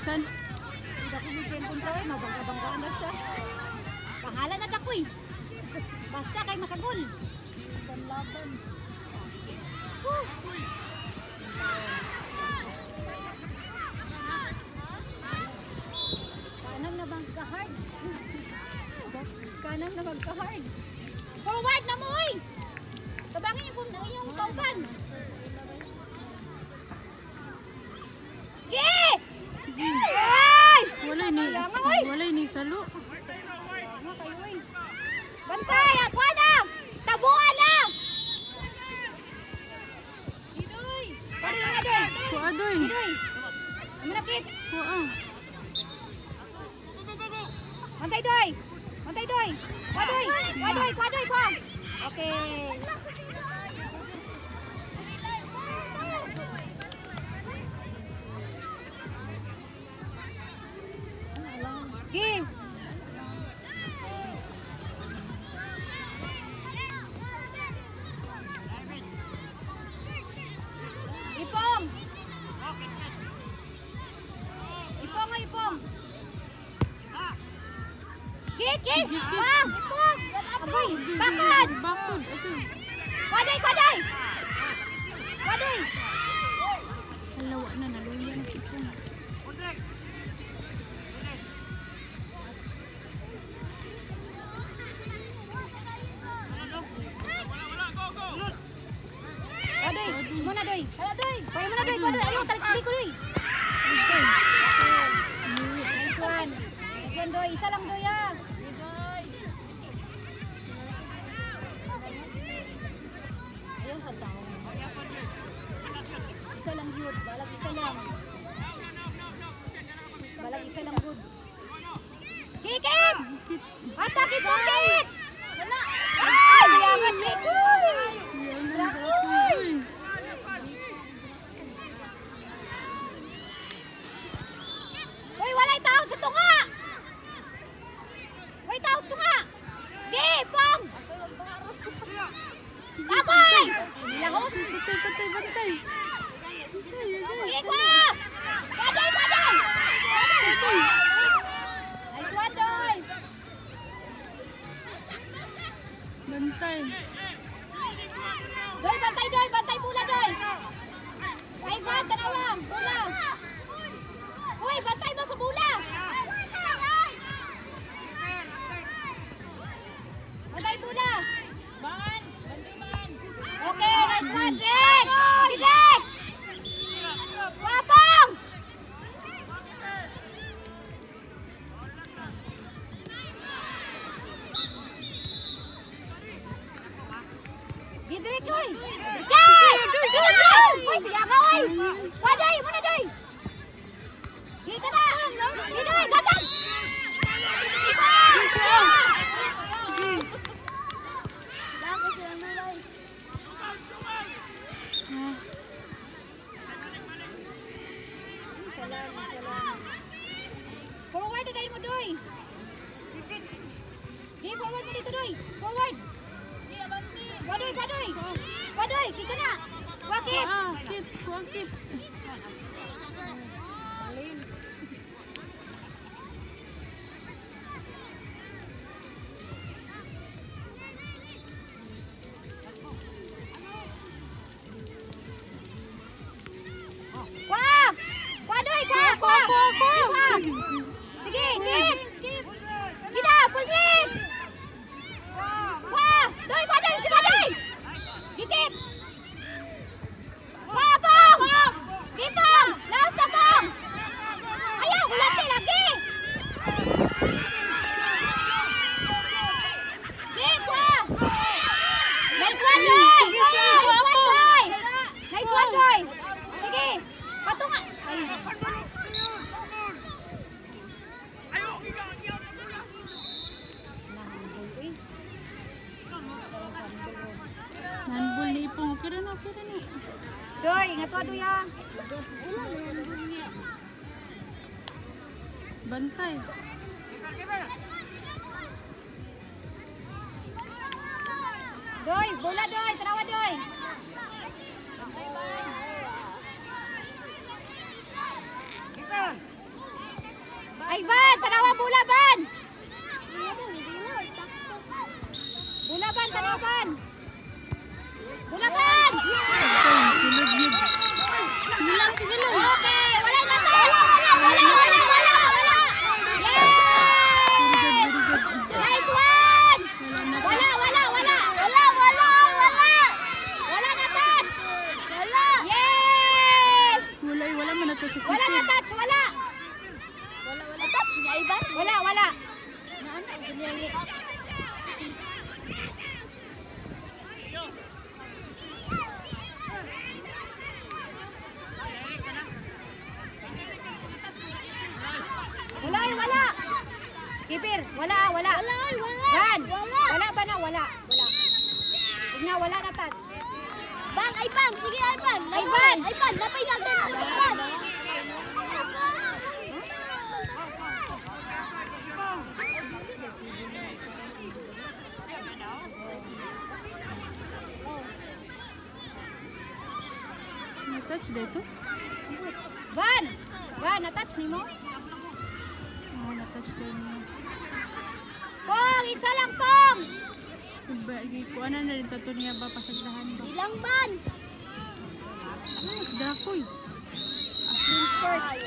Bisan. Hindi ko may kontrol, mabangga-banggaan na siya. Pangalan na dakoy. Basta kay makagol. Laban. Kanang na bang ka-hard? Kanang na bang ka-hard? Forward na mo oy! Tabangin yung kauban. Ge! Sige. Ay! Walay ni salo. Bantay! Ako na! Tabuan na! Kali na doy! Kuha doy. Doy! Manakit! Kuha. Bantay doy! Bantay doy! Kwa doy! Kwa doy! Kwa doy! Kwa! Okay! Gi! Ipong! Ipong nga ipong! Gi! Gi! Ah! Ipong! Agoy! Bakod! Bakod. Ito. Kwaday! Kwaday! Kwaday! Halawa na naluya na si Pong. Kwaday! Muna doy! Kwaday muna doy! Kwaday! Ayaw! Talik ko doy! Nice one! Nice one doy! Isa lang doy ah! Ayaw sa tao. Isa lang yun. Balag isa lang. Balag isa lang good. Kikit! Atake po kit! Ay! Siyangan kit! Siya na dapoy. Uy! Walay tao sa tunga! Walay tao sa tunga! Gi! Pong! Sige. Akoy! Lahos! Bantay, bantay, bantay. Ikwa! Paday! Paday! Nice one, doy! Bantay. Doy, bantay, doy! Bantay pula, doy! Ay, ba? Tanawang! Pula! Uy, bantay mo sa bula! Bantay pula! Okay, nice one, Rick! Sige! Wapong! Gidrik, oy! Gay! Uy, siya ka, oy! Waday, muna, doy! Dito na! Dito, oy! Gatang! Dito! Sige. Dako siya na, oy! Ah, Isa lang. Forward na dahil mo, doy! Di, forward mo dito, doy! Forward! Wadoy! Wadoy! Dito na! Wakit! kuha. Kit. Kuha kit. Kwa! Wadoy! Kwa! Sige! Skip! Gina! Full grip! Kwa! Doy! Wadoy! Si Wadoy! Dikit! Kwa! Pong! Dipong! Laos na pong! Ayaw! Ulati lagi! Di! Kwa! Nice one, Doy! Nice one, Doy! Sige! Patunga! Ay! Nanbol ni Ipong. Okay na. Doy, ingat ka, Doy, ah. Bantay. Doy, bola, Doy. Tarawa, Doy. lang. Sige, Alban. Alban, napay natin. Alban. Na-touch dito? Van, na-touch ni mo? Oo, na-touch din niya. Pong, isa lang, Pong. Kuha na rin tato niya ba? Pasagdahan ba? Ilang ban? Mas dakoy. Import.